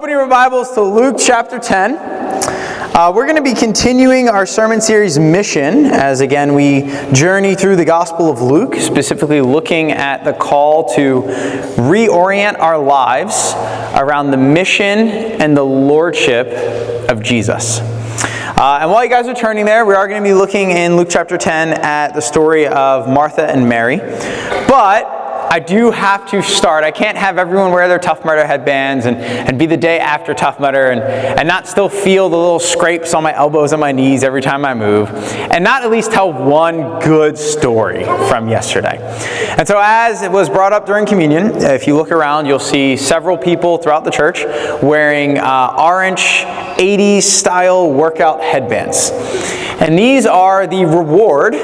Open your Bibles to Luke chapter 10. We're going to be continuing our sermon series Mission as, again, we journey through the Gospel of Luke, specifically looking at the call to reorient our lives around the mission and the lordship of Jesus. And while you guys are turning there, we are going to be looking in Luke chapter 10 at the story of Martha and Mary. But I do have to start. I can't have everyone wear their Tough Mudder headbands and be the day after Tough Mudder and not still feel the little scrapes on my elbows and my knees every time I move, and not at least tell one good story from yesterday. And so as it was brought up during communion, if you look around, you'll see several people throughout the church wearing orange 80s style workout headbands. And these are the reward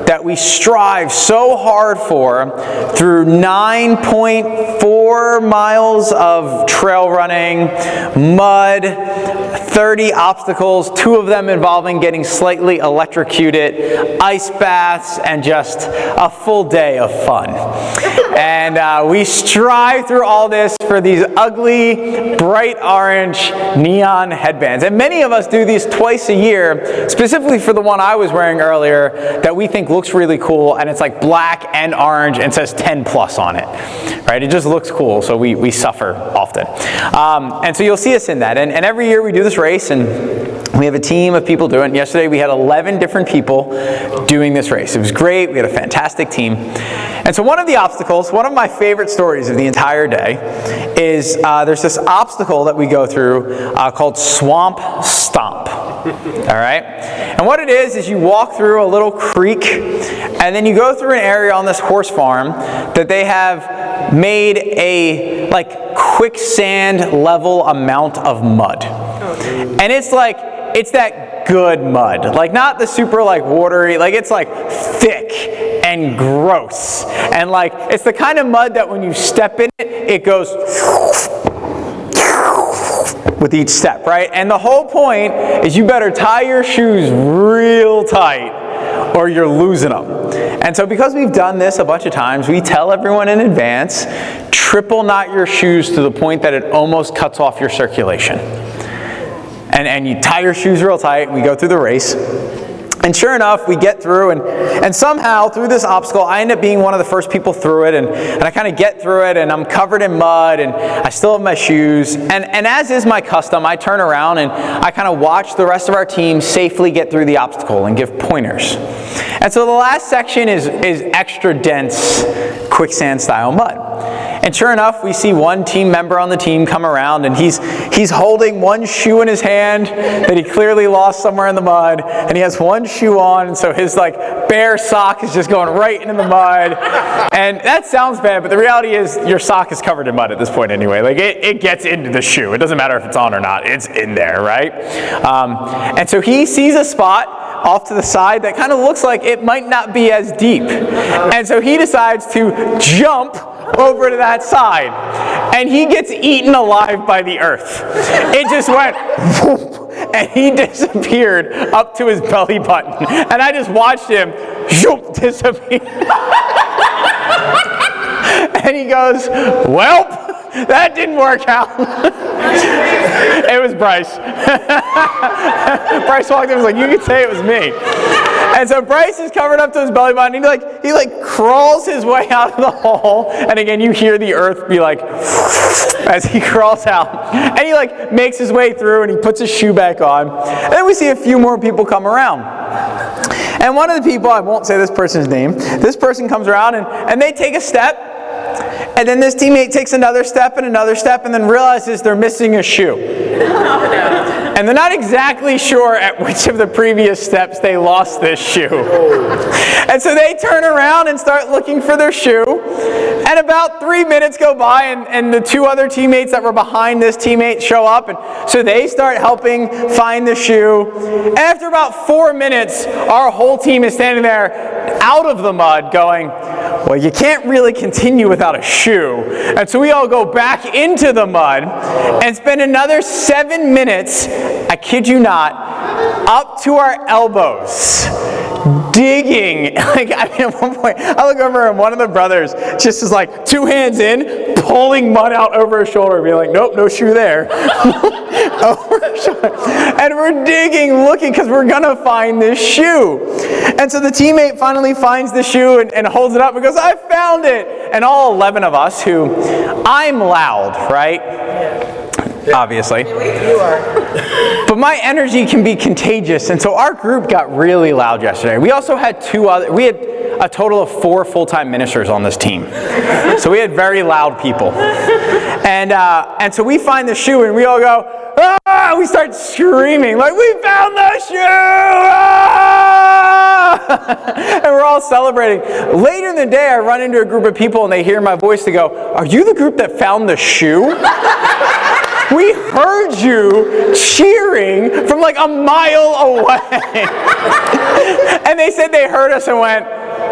that we strive so hard for through 9.4 miles of trail running, mud, 30 obstacles, 2 of them involving getting slightly electrocuted, ice baths, and just a full day of fun. And we strive through all this for these ugly, bright orange neon headbands. And many of us do these twice a year, specifically for the one I was wearing earlier that we think looks really cool, and it's like black and orange and says 10 plus on it. Right? It just looks cool, so we suffer often. And so you'll see us in that. And every year we do this race, and we have a team of people doing it. Yesterday we had 11 different people doing this race. It was great. We had a fantastic team. And so one of the obstacles, one of my favorite stories of the entire day is there's this obstacle that we go through called Swamp Stomp. All right? And what it is you walk through a little creek, and then you go through an area on this horse farm that they have made a quicksand level amount of mud. And it's that good mud. Not the super watery, it's thick and gross. And it's the kind of mud that when you step in it, it goes with each step, right? And the whole point is you better tie your shoes real tight or you're losing them. And so because we've done this a bunch of times, we tell everyone in advance, triple knot your shoes to the point that it almost cuts off your circulation. And you tie your shoes real tight, and we go through the race. And sure enough, we get through, and somehow through this obstacle, I end up being one of the first people through it, and I kind of get through it, and I'm covered in mud, and I still have my shoes. And as is my custom, I turn around and I kind of watch the rest of our team safely get through the obstacle and give pointers. And so the last section is extra dense quicksand style mud. And sure enough, we see one team member on the team come around, and he's holding one shoe in his hand that he clearly lost somewhere in the mud, and he has one shoe on, and so his bare sock is just going right into the mud. And that sounds bad, but the reality is your sock is covered in mud at this point anyway. It gets into the shoe. It doesn't matter if it's on or not. It's in there, right? And so he sees a spot off to the side that kind of looks like it might not be as deep. And so he decides to jump over to that side, and he gets eaten alive by the earth. It just went whoop, and he disappeared up to his belly button, and I just watched him whoop, disappear. And he goes, "Well, that didn't work out." It was Bryce. Bryce walked in and was like, "You can say it was me." And so Bryce is covered up to his belly button. He crawls his way out of the hole. And again, you hear the earth be as he crawls out. And he makes his way through, and he puts his shoe back on. And then we see a few more people come around. And one of the people, I won't say this person's name, this person comes around and they take a step. And then this teammate takes another step, and then realizes they're missing a shoe. And they're not exactly sure at which of the previous steps they lost this shoe. And so they turn around and start looking for their shoe. And about 3 minutes go by, and the 2 other teammates that were behind this teammate show up. And so they start helping find the shoe. And after about 4 minutes, our whole team is standing there out of the mud going, "Well, you can't really continue without a shoe." And so we all go back into the mud and spend another 7 minutes, I kid you not, up to our elbows, digging. Like, I mean, at one point, I look over and one of the brothers just is like 2 hands in, pulling mud out over his shoulder, being like, nope, no shoe there. Over his shoulder. And we're digging, looking, because we're going to find this shoe. And so the teammate finally finds the shoe and holds it up and goes, I found it. And all 11 of us who, I'm loud, right? Obviously. You are. But my energy can be contagious, and so our group got really loud yesterday. We also had we had a total of 4 full-time ministers on this team. So we had very loud people. And so we find the shoe and we all go, ah! We start screaming, like, we found the shoe! Ah! And we're all celebrating. Later in the day, I run into a group of people and they hear my voice. They go, are you the group that found the shoe? We heard you cheering from like a mile away. And they said they heard us and went,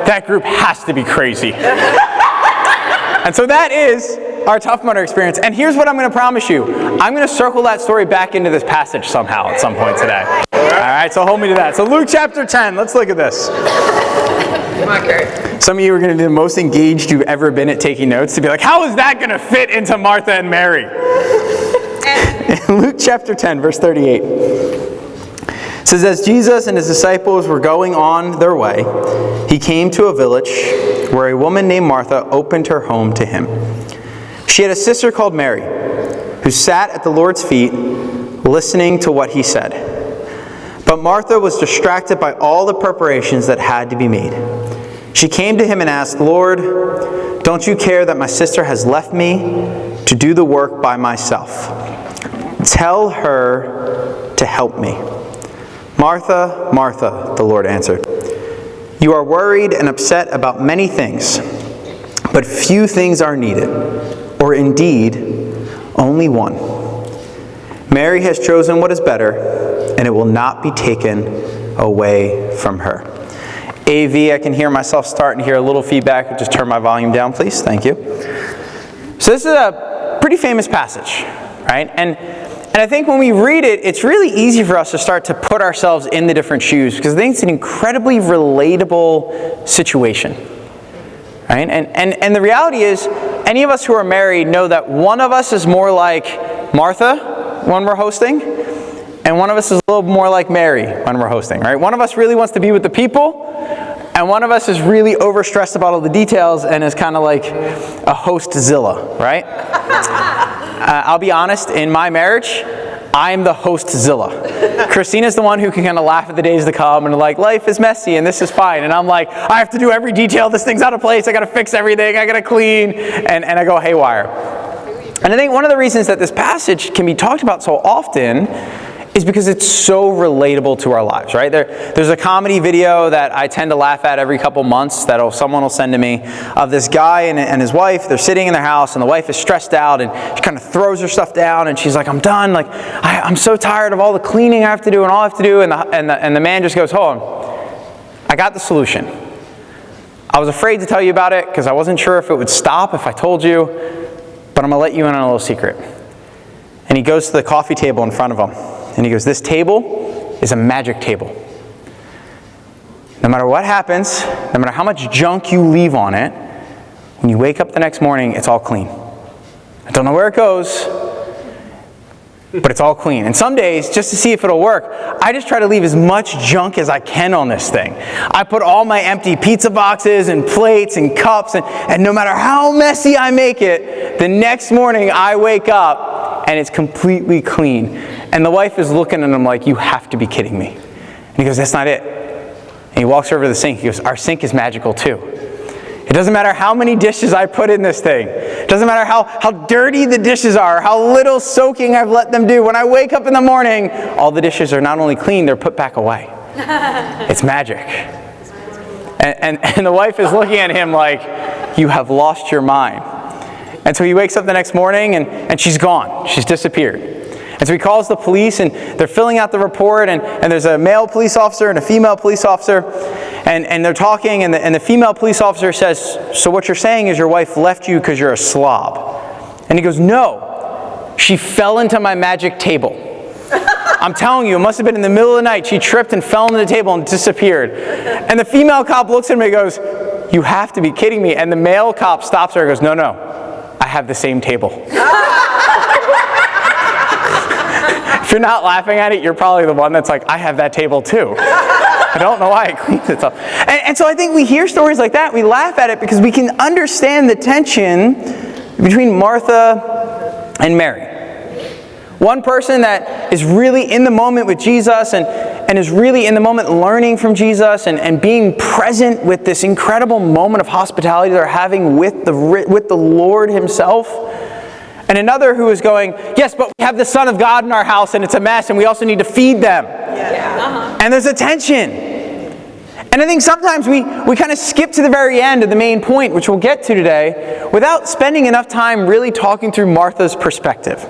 that group has to be crazy. And so that is our Tough Mudder experience. And here's what I'm going to promise you. I'm going to circle that story back into this passage somehow at some point today. All right, so hold me to that. So Luke chapter 10, let's look at this. Come on, Kurt. Some of you are going to be the most engaged you've ever been at taking notes to be like, how is that going to fit into Martha and Mary? In Luke chapter 10, verse 38, it says, as Jesus and his disciples were going on their way, he came to a village where a woman named Martha opened her home to him. She had a sister called Mary, who sat at the Lord's feet, listening to what he said. But Martha was distracted by all the preparations that had to be made. She came to him and asked, Lord, don't you care that my sister has left me to do the work by myself? Tell her to help me. Martha, Martha, the Lord answered, you are worried and upset about many things, but few things are needed, or indeed, only one. Mary has chosen what is better, and it will not be taken away from her. AV, I can hear myself starting to hear a little feedback. Just turn my volume down, please. Thank you. So this is a pretty famous passage, right? And I think when we read it, it's really easy for us to start to put ourselves in the different shoes because I think it's an incredibly relatable situation, right? And the reality is, any of us who are married know that one of us is more like Martha when we're hosting, and one of us is a little more like Mary when we're hosting, right? One of us really wants to be with the people, and one of us is really overstressed about all the details and is kind of like a hostzilla, right? I'll be honest, in my marriage, I'm the hostzilla. Christina's the one who can kind of laugh at the days to come and like, life is messy and this is fine. And I'm like, I have to do every detail. This thing's out of place. I got to fix everything. I got to clean. And I go haywire. And I think one of the reasons that this passage can be talked about so often is because it's so relatable to our lives, right? There's a comedy video that I tend to laugh at every couple months that someone will send to me of this guy and his wife. They're sitting in their house and the wife is stressed out and she kind of throws her stuff down and she's like, I'm done. Like, I'm so tired of all the cleaning I have to do and all I have to do. And the man just goes, hold on, I got the solution. I was afraid to tell you about it because I wasn't sure if it would stop if I told you, but I'm going to let you in on a little secret. And he goes to the coffee table in front of him. And he goes, this table is a magic table. No matter what happens, no matter how much junk you leave on it, when you wake up the next morning, it's all clean. I don't know where it goes, but it's all clean. And some days, just to see if it'll work, I just try to leave as much junk as I can on this thing. I put all my empty pizza boxes and plates and cups, and no matter how messy I make it, the next morning I wake up and it's completely clean. And the wife is looking at him like, you have to be kidding me. And he goes, that's not it. And he walks over to the sink. He goes, our sink is magical too. It doesn't matter how many dishes I put in this thing. It doesn't matter how dirty the dishes are, how little soaking I've let them do. When I wake up in the morning, all the dishes are not only clean, they're put back away. It's magic. And the wife is looking at him like, you have lost your mind. And so he wakes up the next morning and she's gone. She's disappeared. And so he calls the police and they're filling out the report and there's a male police officer and a female police officer and they're talking and the female police officer says, so what you're saying is your wife left you because you're a slob. And he goes, no, she fell into my magic table. I'm telling you, it must have been in the middle of the night. She tripped and fell on the table and disappeared. And the female cop looks at me and goes, you have to be kidding me. And the male cop stops her and goes, no, I have the same table. If you're not laughing at it, you're probably the one that's like, I have that table too. I don't know why it cleans itself. And so I think we hear stories like that, we laugh at it because we can understand the tension between Martha and Mary. One person that is really in the moment with Jesus and is really in the moment learning from Jesus and being present with this incredible moment of hospitality they're having with the Lord himself. And another who is going, yes, but we have the Son of God in our house and it's a mess and we also need to feed them. And there's a tension. And I think sometimes we kind of skip to the very end of the main point, which we'll get to today, without spending enough time really talking through Martha's perspective.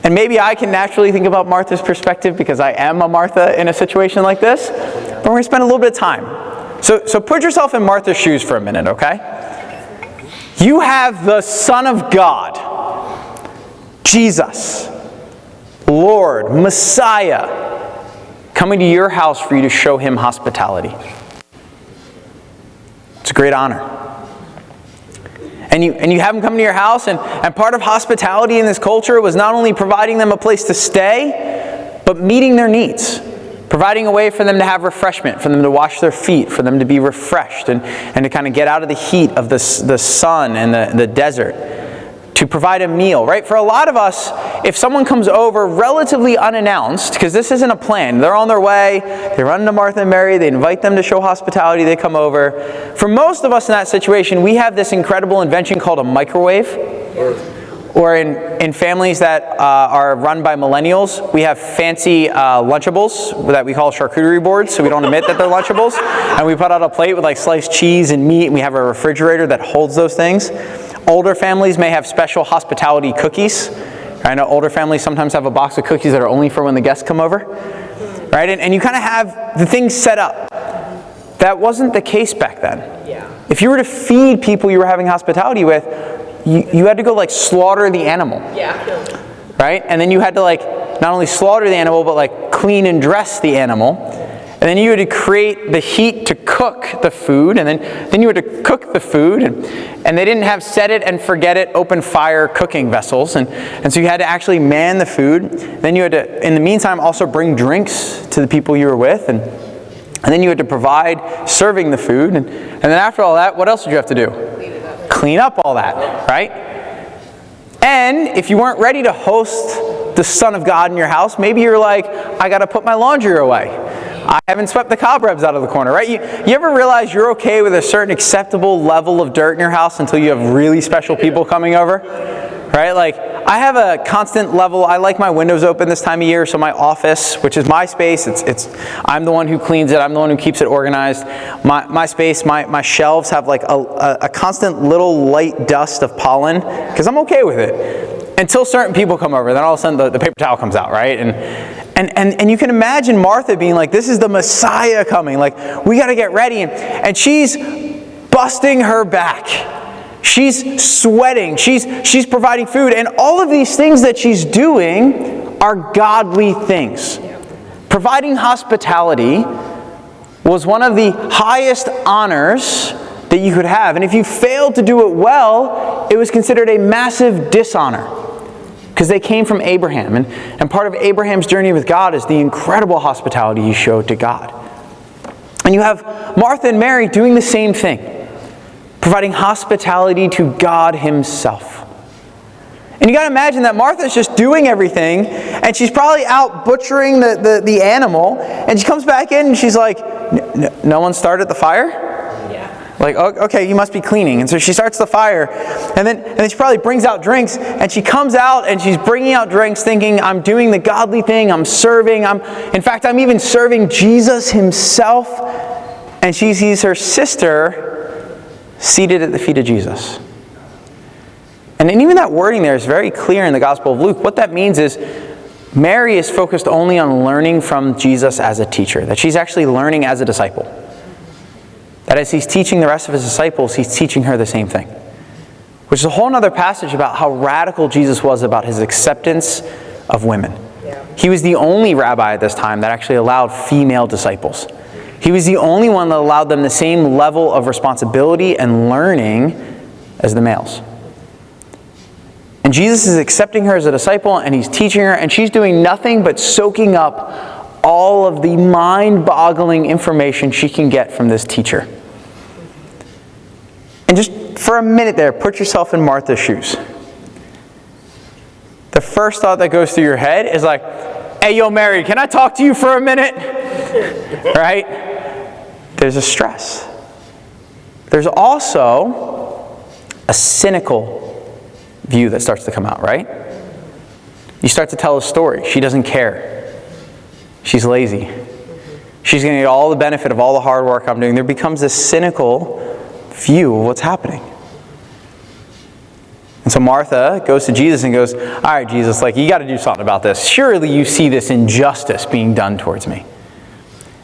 And maybe I can naturally think about Martha's perspective because I am a Martha in a situation like this. But we're going to spend a little bit of time. So put yourself in Martha's shoes for a minute, okay? You have the Son of God, Jesus, Lord, Messiah, coming to your house for you to show him hospitality. It's a great honor. And you have him come to your house, and part of hospitality in this culture was not only providing them a place to stay, but meeting their needs. Providing a way for them to have refreshment, for them to wash their feet, for them to be refreshed, and to kind of get out of the heat of the sun and the desert. To provide a meal, right? For a lot of us, if someone comes over relatively unannounced, because this isn't a plan, they're on their way, they run into Martha and Mary, they invite them to show hospitality, they come over. For most of us in that situation, we have this incredible invention called a microwave. Or in families that are run by millennials, we have fancy Lunchables that we call charcuterie boards, so we don't admit that they're Lunchables. And we put out a plate with like sliced cheese and meat, and we have a refrigerator that holds those things. Older families may have special hospitality cookies. I know older families sometimes have a box of cookies that are only for when the guests come over. Right? And you kind of have the things set up. That wasn't the case back then. If you were to feed people you were having hospitality with, you had to go like slaughter the animal. Right? And then you had to like not only slaughter the animal, but like clean and dress the animal. And then you had to create the heat to cook the food, and then you had to cook the food, and they didn't have set it and forget it, open fire cooking vessels, and so you had to actually man the food. Then you had to, in the meantime, also bring drinks to the people you were with, and then you had to provide serving the food, and then after all that, what else did you have to do? Clean up all that, right? And if you weren't ready to host the Son of God in your house, maybe you're like, I got to put my laundry away. I haven't swept the cobwebs out of the corner, right? You ever realize you're okay with a certain acceptable level of dirt in your house until you have really special people coming over? Right? Like, I have a constant level. I like my windows open this time of year, so my office, which is my space, I'm the one who cleans it. I'm the one who keeps it organized. My space, my shelves have like a constant little light dust of pollen because I'm okay with it until certain people come over. Then all of a sudden the paper towel comes out, right? And you can imagine Martha being like, this is the Messiah coming. Like, we got to get ready. And she's busting her back. She's sweating. She's providing food. And all of these things that she's doing are godly things. Providing hospitality was one of the highest honors that you could have. And if you failed to do it well, it was considered a massive dishonor. Because they came from Abraham. And part of Abraham's journey with God is the incredible hospitality he showed to God. And you have Martha and Mary doing the same thing. Providing hospitality to God himself. And you got to imagine that Martha's just doing everything. And she's probably out butchering the animal. And she comes back in and she's like, no one started the fire? Like, okay, you must be cleaning. And so she starts the fire. And then she probably brings out drinks. And she comes out and she's bringing out drinks thinking, I'm doing the godly thing. I'm serving. In fact, I'm even serving Jesus himself. And she sees her sister seated at the feet of Jesus. And even that wording there is very clear in the Gospel of Luke. What that means is Mary is focused only on learning from Jesus as a teacher. That she's actually learning as a disciple. That as he's teaching the rest of his disciples, he's teaching her the same thing. Which is a whole other passage about how radical Jesus was about his acceptance of women. He was the only rabbi at this time that actually allowed female disciples. He was the only one that allowed them the same level of responsibility and learning as the males. And Jesus is accepting her as a disciple, and he's teaching her, and she's doing nothing but soaking up all of the mind-boggling information she can get from this teacher. And just for a minute there, put yourself in Martha's shoes. The first thought that goes through your head is like, hey, yo, Mary, can I talk to you for a minute? Right? There's a stress. There's also a cynical view that starts to come out, right? You start to tell a story. She doesn't care. She's lazy. She's going to get all the benefit of all the hard work I'm doing. There becomes this cynical view of what's happening. And so Martha goes to Jesus and goes, all right, Jesus, you got to do something about this. Surely you see this injustice being done towards me.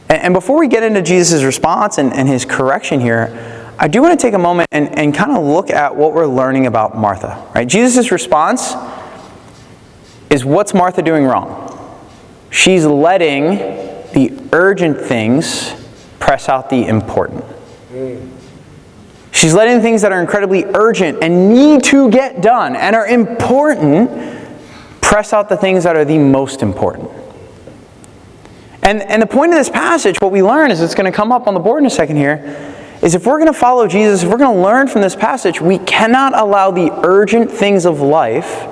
And before we get into Jesus' response and his correction here, I do want to take a moment and kind of look at what we're learning about Martha. Right? Jesus' response is, what's Martha doing wrong? She's letting the urgent things press out the important. She's letting things that are incredibly urgent and need to get done and are important press out the things that are the most important. And the point of this passage, what we learn is, it's going to come up on the board in a second here, is if we're going to follow Jesus, if we're going to learn from this passage, we cannot allow the urgent things of life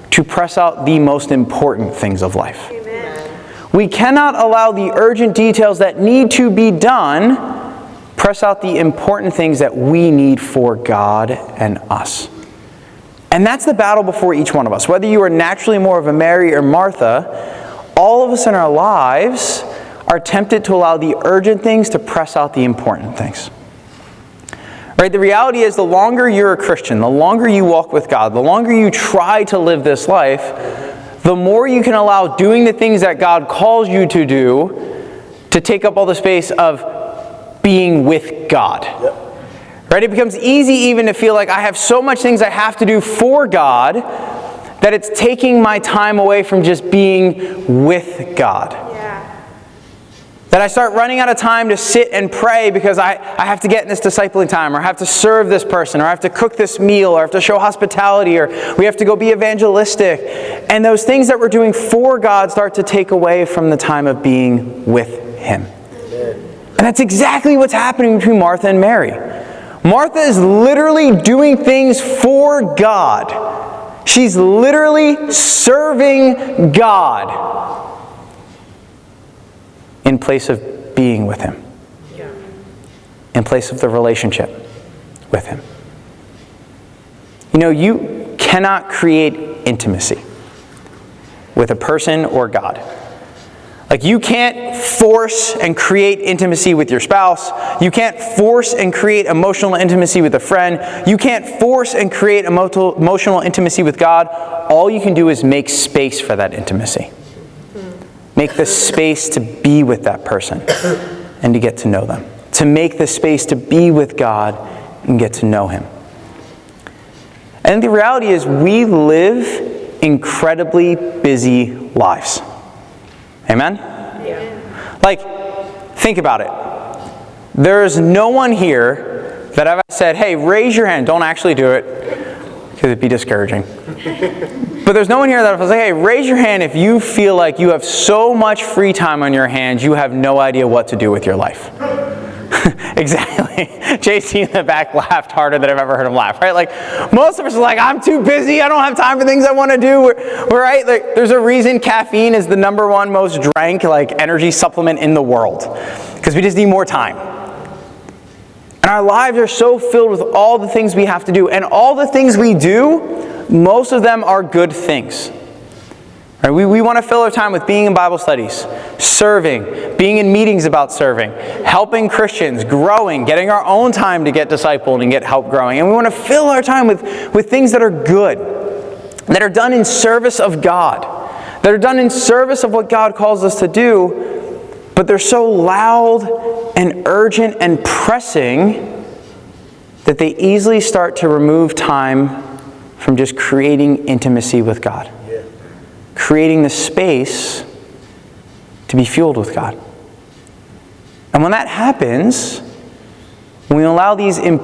to press out the most important things of life. Amen. We cannot allow the urgent details that need to be done press out the important things that we need for God and us. And that's the battle before each one of us. Whether you are naturally more of a Mary or Martha, all of us in our lives are tempted to allow the urgent things to press out the important things. Right? The reality is, the longer you're a Christian, the longer you walk with God, the longer you try to live this life, the more you can allow doing the things that God calls you to do to take up all the space of being with God. Yep. Right? It becomes easy even to feel like I have so much things I have to do for God that it's taking my time away from just being with God. Yeah. That I start running out of time to sit and pray because I have to get in this discipling time, or I have to serve this person, or I have to cook this meal, or I have to show hospitality, or we have to go be evangelistic. And those things that we're doing for God start to take away from the time of being with Him. And that's exactly what's happening between Martha and Mary. Martha is literally doing things for God. She's literally serving God in place of being with Him. In place of the relationship with Him. You know, you cannot create intimacy with a person or God. You can't force and create intimacy with your spouse. You can't force and create emotional intimacy with a friend. You can't force and create emotional intimacy with God. All you can do is make space for that intimacy. Make the space to be with that person and to get to know them. To make the space to be with God and get to know Him. And the reality is, we live incredibly busy lives. Amen? Yeah. Think about it. There's no one here that I've said, hey, raise your hand. Don't actually do it, because it'd be discouraging. But there's no one here that I've said, hey, raise your hand if you feel like you have so much free time on your hands, you have no idea what to do with your life. Exactly. JC in the back laughed harder than I've ever heard him laugh, right? Most of us are like, I'm too busy. I don't have time for things I want to do. We're right? There's a reason caffeine is the #1 most drank, energy supplement in the world. Because we just need more time. And our lives are so filled with all the things we have to do. And all the things we do, most of them are good things. Right? We want to fill our time with being in Bible studies, serving, being in meetings about serving, helping Christians, growing, getting our own time to get discipled and get help growing. And we want to fill our time with things that are good, that are done in service of God, that are done in service of what God calls us to do, but they're so loud and urgent and pressing that they easily start to remove time from just creating intimacy with God. creating the space to be fueled with God. And when that happens, when we allow these when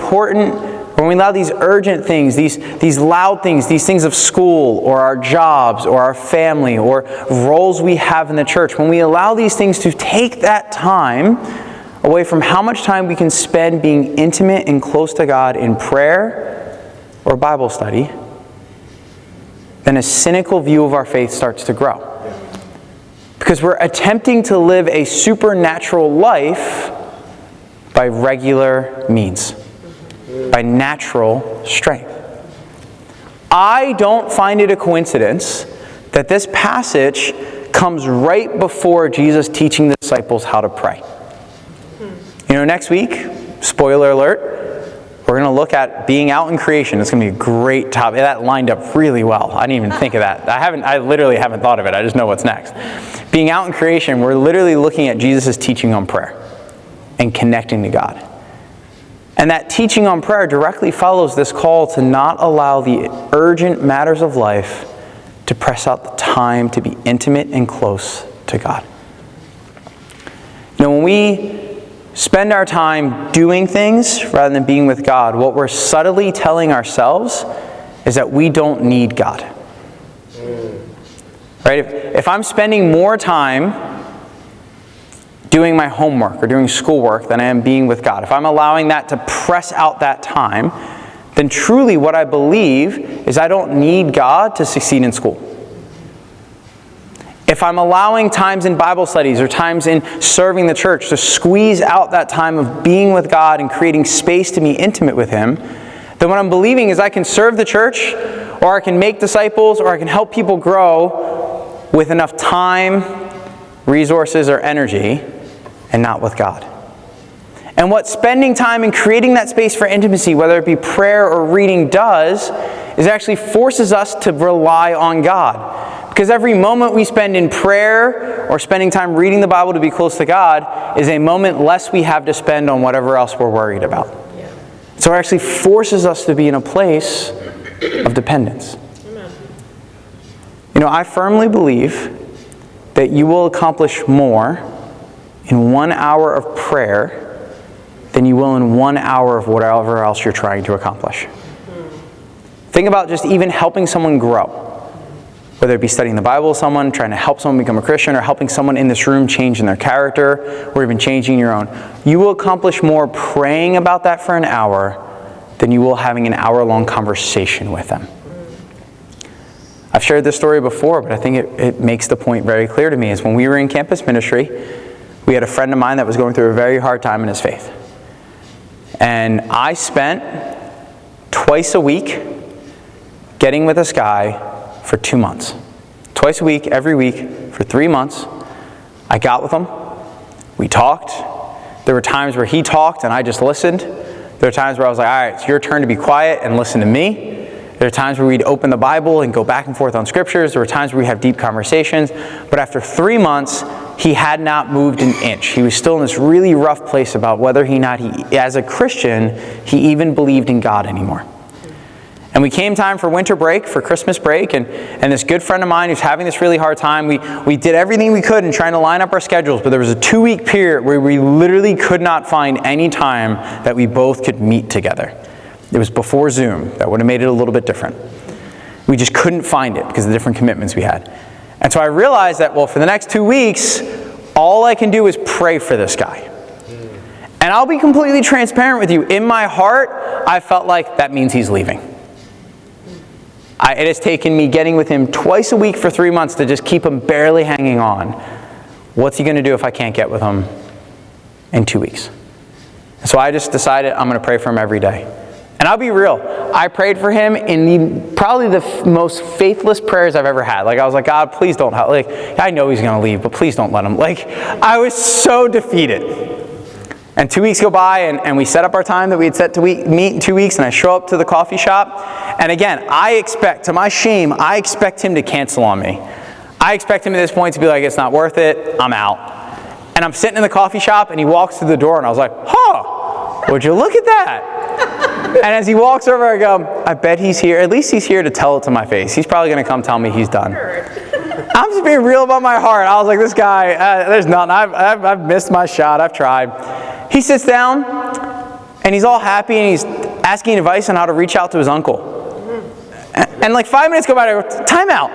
we allow these urgent things, these loud things, these things of school or our jobs or our family or roles we have in the church, when we allow these things to take that time away from how much time we can spend being intimate and close to God in prayer or Bible study, then a cynical view of our faith starts to grow. Because we're attempting to live a supernatural life by regular means, by natural strength. I don't find it a coincidence that this passage comes right before Jesus teaching the disciples how to pray. Next week, spoiler alert, we're going to look at being out in creation. It's going to be a great topic. That lined up really well. I didn't even think of that. I literally haven't thought of it. I just know what's next. Being out in creation, we're literally looking at Jesus' teaching on prayer and connecting to God. And that teaching on prayer directly follows this call to not allow the urgent matters of life to press out the time to be intimate and close to God. When we spend our time doing things rather than being with God, what we're subtly telling ourselves is that we don't need God. Right? If I'm spending more time doing my homework or doing schoolwork than I am being with God, if I'm allowing that to press out that time, then truly what I believe is I don't need God to succeed in school. If I'm allowing times in Bible studies or times in serving the church to squeeze out that time of being with God and creating space to be intimate with Him, then what I'm believing is I can serve the church, or I can make disciples, or I can help people grow with enough time, resources, or energy, and not with God. And what spending time and creating that space for intimacy, whether it be prayer or reading, does is actually forces us to rely on God. Because every moment we spend in prayer or spending time reading the Bible to be close to God is a moment less we have to spend on whatever else we're worried about. Yeah. So it actually forces us to be in a place of dependence. Amen. I firmly believe that you will accomplish more in 1 hour of prayer than you will in 1 hour of whatever else you're trying to accomplish. Think about just even helping someone grow. Whether it be studying the Bible with someone, trying to help someone become a Christian, or helping someone in this room change in their character, or even changing your own. You will accomplish more praying about that for an hour than you will having an hour-long conversation with them. I've shared this story before, but I think it makes the point very clear to me. Is when we were in campus ministry, we had a friend of mine that was going through a very hard time in his faith. And I spent twice a week getting with this guy for 2 months. Twice a week, every week, for 3 months. I got with him. We talked. There were times where he talked and I just listened. There were times where I was like, all right, it's your turn to be quiet and listen to me. There were times where we'd open the Bible and go back and forth on scriptures. There were times where we have deep conversations. But after 3 months, he had not moved an inch. He was still in this really rough place about whether he, as a Christian, he even believed in God anymore. And we came time for winter break, for Christmas break, and this good friend of mine who's having this really hard time, we did everything we could in trying to line up our schedules, but there was a 2-week period where we literally could not find any time that we both could meet together. It was before Zoom. That would have made it a little bit different. We just couldn't find it because of the different commitments we had. And so I realized that, for the next 2 weeks, all I can do is pray for this guy. And I'll be completely transparent with you. In my heart, I felt like that means he's leaving. It has taken me getting with him twice a week for 3 months to just keep him barely hanging on. What's he going to do if I can't get with him in 2 weeks? So I just decided I'm going to pray for him every day. And I'll be real. I prayed for him in probably the most faithless prayers I've ever had. I was like, God, please don't help. I know he's going to leave, but please don't let him. I was so defeated. And 2 weeks go by, and we set up our time that we had set to meet in 2 weeks, and I show up to the coffee shop. And again, to my shame, I expect him to cancel on me. I expect him at this point to be like, it's not worth it, I'm out. And I'm sitting in the coffee shop, and he walks through the door, and I was like, would you look at that? And as he walks over, I go, I bet he's here. At least he's here to tell it to my face. He's probably going to come tell me he's done. I'm just being real about my heart. I was like, this guy, there's nothing. I've missed my shot. I've tried. He sits down, and he's all happy, and he's asking advice on how to reach out to his uncle. And like 5 minutes go by, and I go, time out.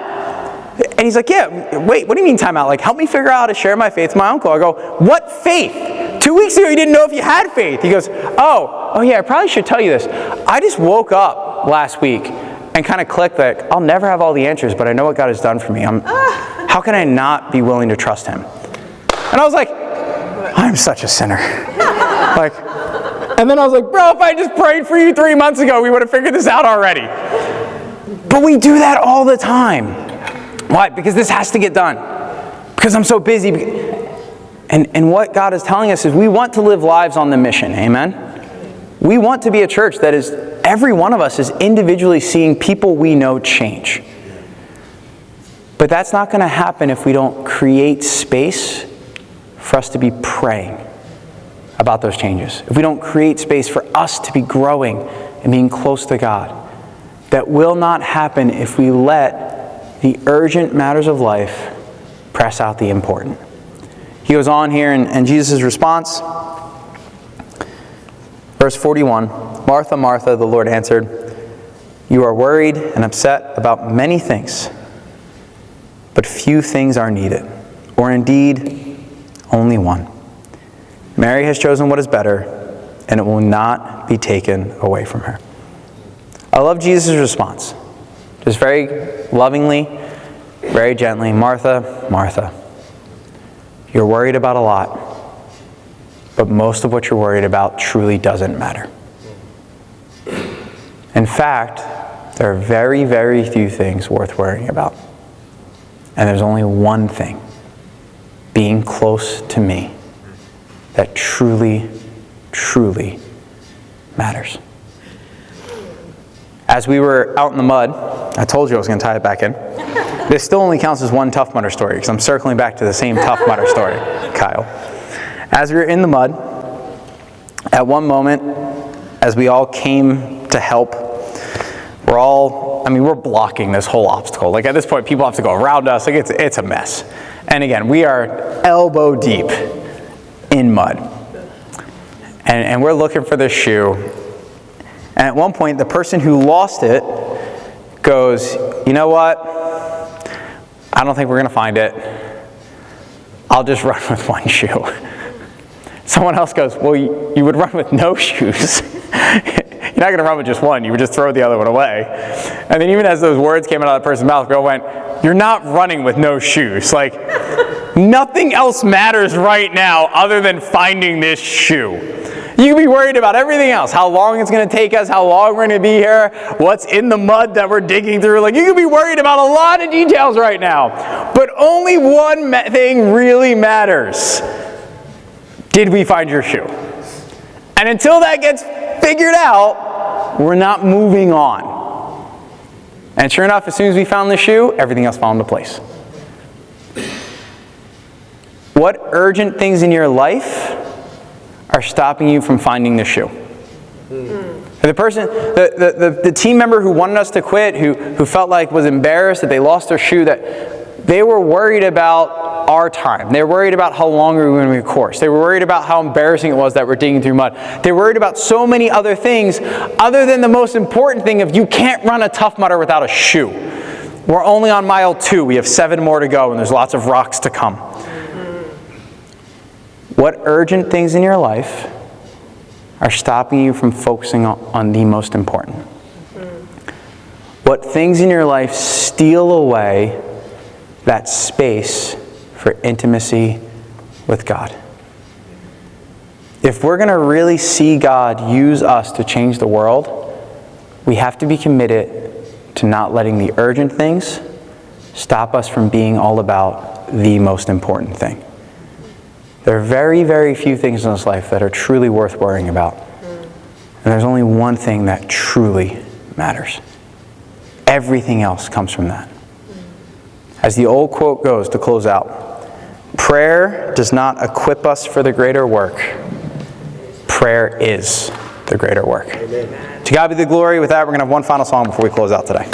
And he's like, yeah, wait, what do you mean time out? Like, help me figure out how to share my faith with my uncle. I go, what faith? 2 weeks ago, you didn't know if you had faith. He goes, oh yeah, I probably should tell you this. I just woke up last week and kind of clicked that I'll never have all the answers, but I know what God has done for me. How can I not be willing to trust him? And I was like, I'm such a sinner. And then I was like, bro, if I just prayed for you 3 months ago, we would have figured this out already. But we do that all the time. Why? Because this has to get done. Because I'm so busy. And what God is telling us is we want to live lives on the mission. Amen? We want to be a church that is, every one of us is individually seeing people we know change. But that's not going to happen if we don't create space for us to be praying about those changes. If we don't create space for us to be growing and being close to God. That will not happen if we let the urgent matters of life press out the important. He goes on here and Jesus' response, verse 41, Martha, Martha, the Lord answered, you are worried and upset about many things, but few things are needed, or indeed only one. Mary has chosen what is better, and it will not be taken away from her. I love Jesus' response. Just very lovingly, very gently, Martha, Martha, you're worried about a lot, but most of what you're worried about truly doesn't matter. In fact, there are very, very few things worth worrying about. And there's only one thing, being close to me, that truly, truly matters. As we were out in the mud, I told you I was going to tie it back in. This still only counts as one Tough Mudder story because I'm circling back to the same Tough Mudder story, Kyle. As we were in the mud, at one moment, as we all came to help, we're blocking this whole obstacle. Like at this point, people have to go around us. Like it's a mess. And again, we are elbow deep in mud. And we're looking for this shoe. And at one point, the person who lost it goes, you know what? I don't think we're going to find it. I'll just run with one shoe. Someone else goes, well, you would run with no shoes. You're not going to run with just one. You would just throw the other one away. And then even as those words came out of that person's mouth, girl went, you're not running with no shoes. Like, nothing else matters right now other than finding this shoe. You can be worried about everything else, how long it's going to take us, how long we're going to be here, what's in the mud that we're digging through. Like, you can be worried about a lot of details right now. But only one thing really matters. Did we find your shoe? And until that gets figured out, we're not moving on. And sure enough, as soon as we found the shoe, everything else fell into place. What urgent things in your life are stopping you from finding the shoe? The person, the team member who wanted us to quit, who felt like was embarrassed that they lost their shoe, that they were worried about our time. They were worried about how long we were going to be a course. They were worried about how embarrassing it was that we're digging through mud. They were worried about so many other things other than the most important thing of you can't run a Tough Mudder without a shoe. We're only on mile 2. We have 7 more to go and there's lots of rocks to come. What urgent things in your life are stopping you from focusing on the most important? What things in your life steal away that space for intimacy with God? If we're going to really see God use us to change the world, we have to be committed to not letting the urgent things stop us from being all about the most important thing. There are very, very few things in this life that are truly worth worrying about. And there's only one thing that truly matters. Everything else comes from that. As the old quote goes to close out, prayer does not equip us for the greater work. Prayer is the greater work. Amen. To God be the glory. With that, we're going to have one final song before we close out today.